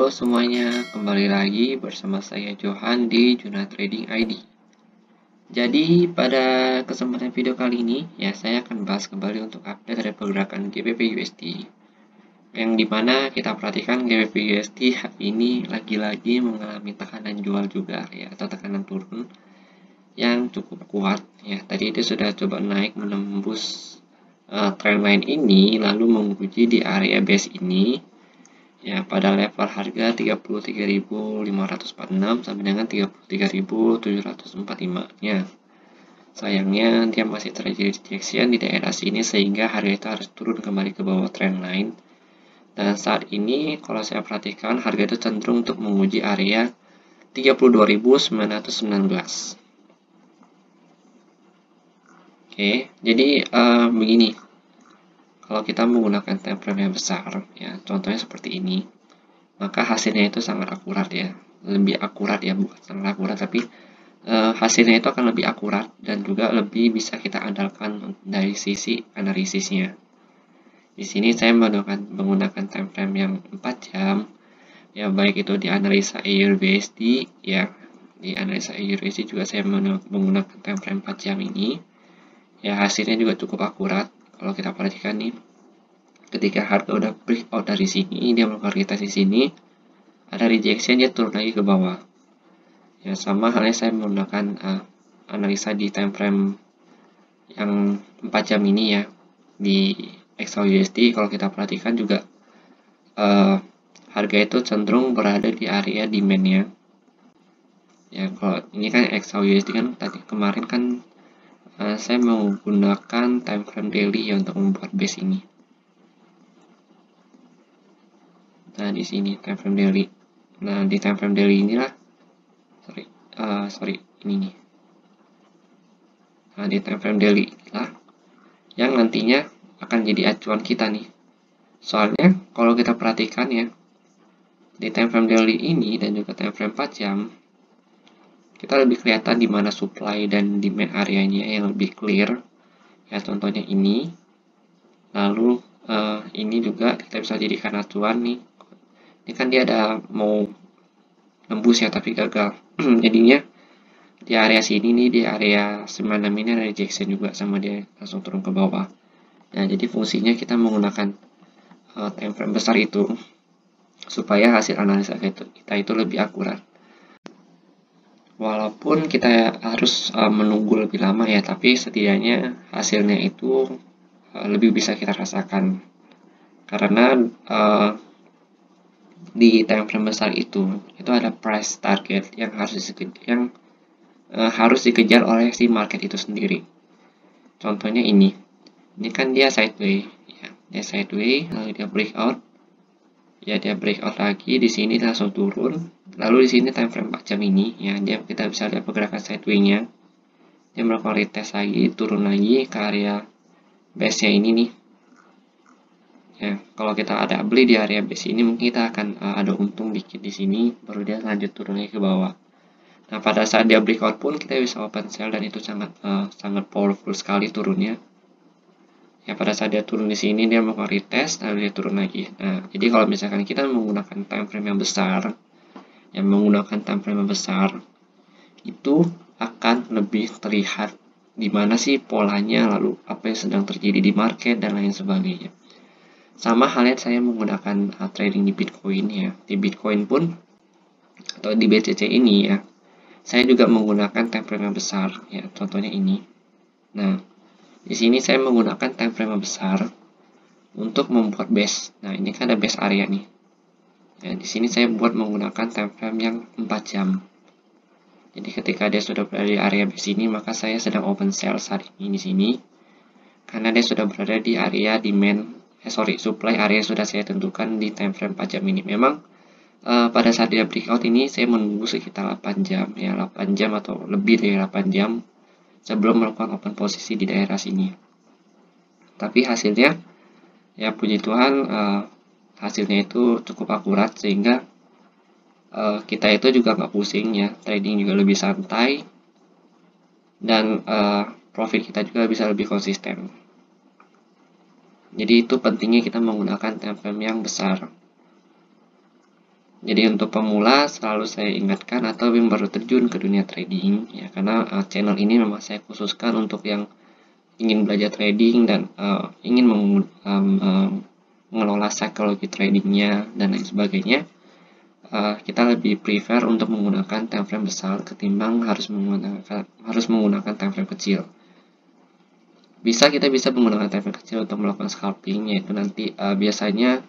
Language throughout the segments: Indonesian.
Halo semuanya, kembali lagi bersama saya Johan di Juna Trading ID. Jadi pada kesempatan video kali ini ya saya akan bahas kembali untuk update dari pergerakan GBP USD. Yang dimana kita perhatikan GBP USD hari ini lagi-lagi mengalami tekanan jual juga ya, atau tekanan turun yang cukup kuat ya. Tadi itu sudah coba naik menembus trendline ini, lalu menguji di area base ini ya pada level harga 33.546 sampai dengan 33.745 nya. Sayangnya dia masih terjadi rejection di daerah sini sehingga harga itu harus turun kembali ke bawah trendline. Dan saat ini kalau saya perhatikan harga itu cenderung untuk menguji area 32.919. Oke, jadi begini. Kalau kita menggunakan time frame yang besar, ya contohnya seperti ini, maka hasilnya itu sangat akurat ya, lebih akurat ya, bukan sangat akurat, tapi hasilnya itu akan lebih akurat dan juga lebih bisa kita andalkan dari sisi analisisnya. Di sini saya menggunakan time frame yang 4 jam, ya baik itu di analisa EUR/USD, ya di analisa EUR/USD juga saya menggunakan time frame 4 jam ini, ya hasilnya juga cukup akurat. Kalau kita perhatikan nih, ketika harga udah breakout dari sini, dia melakukan retest di sini, ada rejection, dia turun lagi ke bawah. Ya sama halnya saya menggunakan analisa di time frame yang 4 jam ini ya di XAUUSD. Kalau kita perhatikan juga harga itu cenderung berada di area demand-nya. Ya kalau ini kan XAUUSD kan tadi kemarin kan saya menggunakan time frame daily ya untuk membuat base ini. Nah di sini time frame daily. Nah di time frame daily inilah, ini nih. Nah di time frame daily lah yang nantinya akan jadi acuan kita nih. Soalnya kalau kita perhatikan ya, di time frame daily ini dan juga time frame 4 jam, kita lebih kelihatan di mana supply dan demand areanya yang lebih clear. Ya contohnya ini. Lalu ini juga kita bisa jadikan acuan nih. Ini kan dia ada mau nembus ya tapi gagal. Jadinya di area sini nih, di area 96 ini ada rejection juga sama dia langsung turun ke bawah. Nah jadi fungsinya kita menggunakan time frame besar itu supaya hasil analisa kita itu lebih akurat. Walaupun kita harus menunggu lebih lama ya, tapi setidaknya hasilnya itu lebih bisa kita rasakan. Karena di time frame besar itu ada price target yang harus dikejar oleh si market itu sendiri. Contohnya ini kan dia sideway, ya, dia sideway, lalu dia breakout, ya dia breakout lagi di sini langsung turun. Lalu di sini time frame 4 jam ini, ya kita bisa lihat pergerakan sideway-nya. Dia melakukan retest lagi, turun lagi ke area base-nya ini nih. Ya, kalau kita ada beli di area base ini, mungkin kita akan ada untung dikit di sini, baru dia lanjut turun lagi ke bawah. Nah, pada saat dia breakout pun kita bisa open sell dan itu sangat powerful sekali turunnya. Ya, pada saat dia turun di sini dia melakukan retest, lalu dia turun lagi. Nah, jadi kalau misalkan kita menggunakan time frame yang besar, itu akan lebih terlihat di mana sih polanya, lalu apa yang sedang terjadi di market dan lain sebagainya. Sama halnya saya menggunakan trading di Bitcoin ya. Di Bitcoin pun atau di BTC ini ya, saya juga menggunakan time frame yang besar ya. Contohnya ini. Nah, di sini saya menggunakan time frame yang besar untuk membuat base. Nah, ini kan ada base area nih. Ya, di sini saya buat menggunakan time frame yang 4 jam. Jadi ketika dia sudah berada di area base ini, maka saya sedang open sell saat ini di sini. Karena dia sudah berada di area supply area sudah saya tentukan di time frame 4 jam ini. Memang pada saat dia breakout ini saya menunggu sekitar 8 jam ya, 8 jam atau lebih dari 8 jam sebelum melakukan open posisi di daerah sini. Tapi hasilnya ya puji Tuhan hasilnya itu cukup akurat sehingga kita itu juga nggak pusing ya, trading juga lebih santai dan profit kita juga bisa lebih konsisten. Jadi itu pentingnya kita menggunakan time frame yang besar. Jadi untuk pemula selalu saya ingatkan atau yang baru terjun ke dunia trading ya, karena channel ini memang saya khususkan untuk yang ingin belajar trading dan ingin mengelola psikologi tradingnya dan lain sebagainya. Kita lebih prefer untuk menggunakan time frame besar ketimbang harus menggunakan time frame kecil. Kita bisa menggunakan time frame kecil untuk melakukan scalping, yaitu nanti biasanya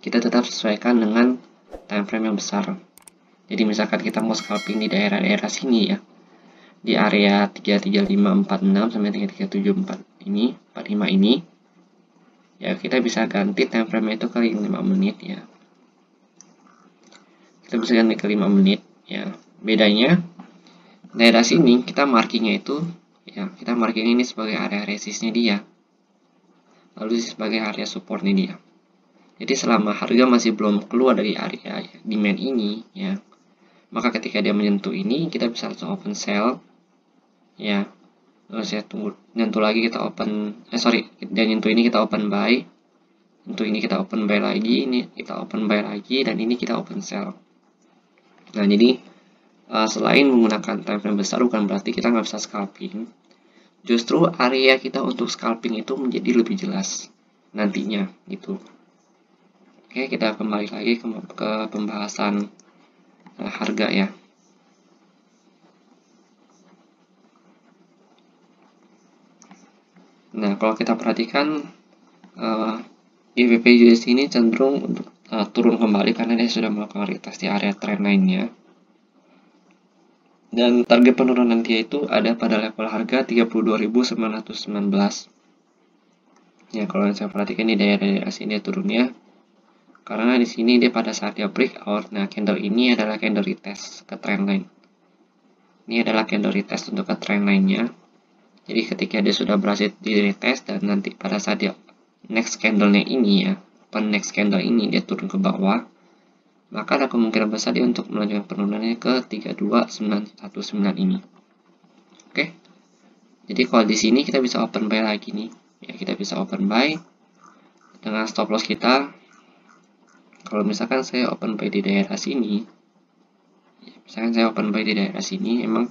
kita tetap sesuaikan dengan time frame yang besar. Jadi misalkan kita mau scalping di daerah-daerah sini ya, di area 33546 sampai 3374 ini, 45 ini, ya kita bisa ganti time frame itu ke 5 menit ya. Kita bisa ganti ke 5 menit ya. Bedanya daerah sini kita markingnya itu ya, kita marking ini sebagai area resistnya dia, lalu sebagai area supportnya dia. Jadi selama harga masih belum keluar dari area demand ini ya, maka ketika dia menyentuh ini kita bisa langsung open sell ya. Terus saya tunggu nyentuh lagi, kita open dia nyentuh ini kita open buy, nyentuh ini kita open buy lagi, ini kita open buy lagi, dan ini kita open sell. Nah jadi selain menggunakan time frame besar bukan berarti kita nggak bisa scalping. Justru area kita untuk scalping itu menjadi lebih jelas nantinya gitu. Oke, kita kembali lagi ke pembahasan harga ya. Nah, kalau kita perhatikan GBP USD ini cenderung untuk turun kembali karena dia sudah melakukan retest di area trendline-nya. Dan target penurunan dia itu ada pada level harga 32.919. Ya, kalau saya perhatikan di daerah-daerah sini dia turunnya. Karena di sini dia pada saat dia breakout, nah candle ini adalah candle retest ke trendline. Ini adalah candle retest untuk ke trendline-nya. Jadi ketika dia sudah berhasil di retest dan nanti pada saat dia next candle-nya ini ya, next candle ini dia turun ke bawah, maka ada kemungkinan besar dia untuk melanjutkan penurunannya ke 32919 ini. Oke. Jadi kalau di sini kita bisa open buy lagi nih. Ya, kita bisa open buy dengan stop loss kita. Kalau misalkan saya open buy di daerah sini, misalkan saya open buy di daerah sini, emang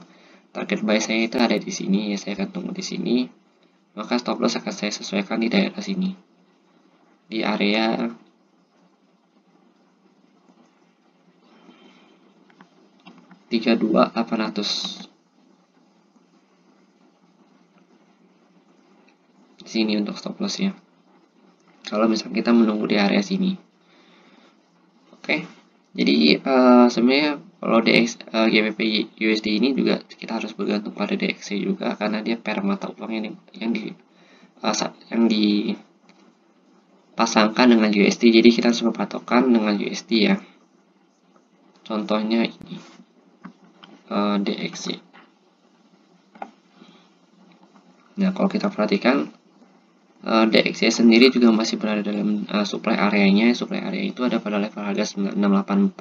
target buy saya itu ada di sini, ya saya akan tunggu di sini. Maka stop loss akan saya sesuaikan di daerah sini, di area 32.800 di sini untuk stop loss ya. Kalau misalkan kita menunggu di area sini. Oke, jadi sebenarnya kalau GBP USD ini juga kita harus bergantung pada DXY juga karena dia pair mata uang yang dipasangkan dengan USD. Jadi kita harus berpatokan dengan USD ya. Contohnya ini DXY. Nah kalau kita perhatikan DXY sendiri juga masih berada dalam supply areanya. Supply area itu ada pada level harga 9848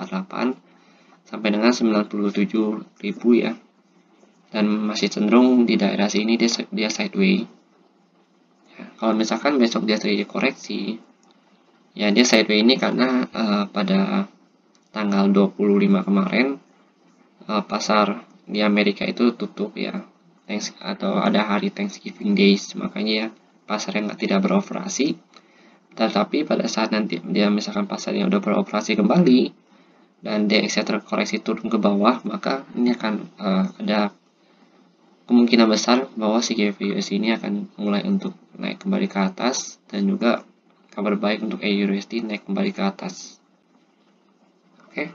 sampai dengan 97.000 ya. Dan masih cenderung di daerah sini dia sideways. Ya, kalau misalkan besok dia terjadi koreksi, ya dia sideways ini karena pada tanggal 25 kemarin pasar di Amerika itu tutup ya. Atau ada hari Thanksgiving Days, makanya ya pasar yang tidak beroperasi. Tetapi pada saat nanti dia misalkan pasarnya udah beroperasi kembali dan DXY terkoreksi turun ke bawah, maka ini akan ada kemungkinan besar bahwa si GBP USD ini akan mulai untuk naik kembali ke atas, dan juga kabar baik untuk EURUSD naik kembali ke atas. Oke.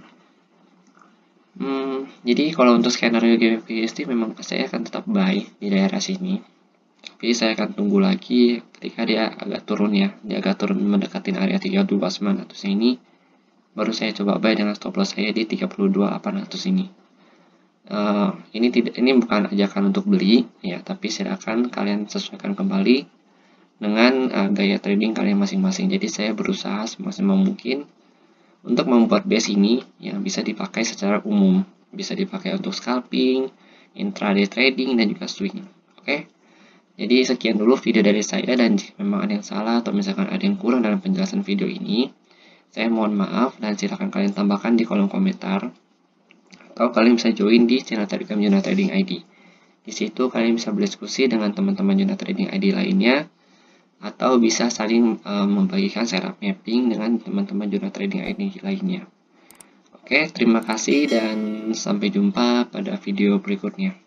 Jadi kalau untuk skenario GBP USD memang saya akan tetap buy di daerah sini. Tapi saya akan tunggu lagi ketika dia agak turun ya. Dia agak turun mendekati area 32.900 ini. Baru saya coba buy dengan stop loss saya di 32.800 ini. Ini bukan ajakan untuk beli ya, tapi silakan kalian sesuaikan kembali dengan gaya trading kalian masing-masing. Jadi saya berusaha semaksimal mungkin untuk membuat base ini yang bisa dipakai secara umum. Bisa dipakai untuk scalping, intraday trading, dan juga swing. Oke. Jadi sekian dulu video dari saya, dan jika memang ada yang salah atau misalkan ada yang kurang dalam penjelasan video ini, Saya mohon maaf dan silakan kalian tambahkan di kolom komentar. Atau kalian bisa join di channel Telegram Yuna Trading ID. Di situ kalian bisa berdiskusi dengan teman-teman Yuna Trading ID lainnya, atau bisa saling membagikan setup mapping dengan teman-teman Yuna Trading ID lainnya. Oke, terima kasih dan sampai jumpa pada video berikutnya.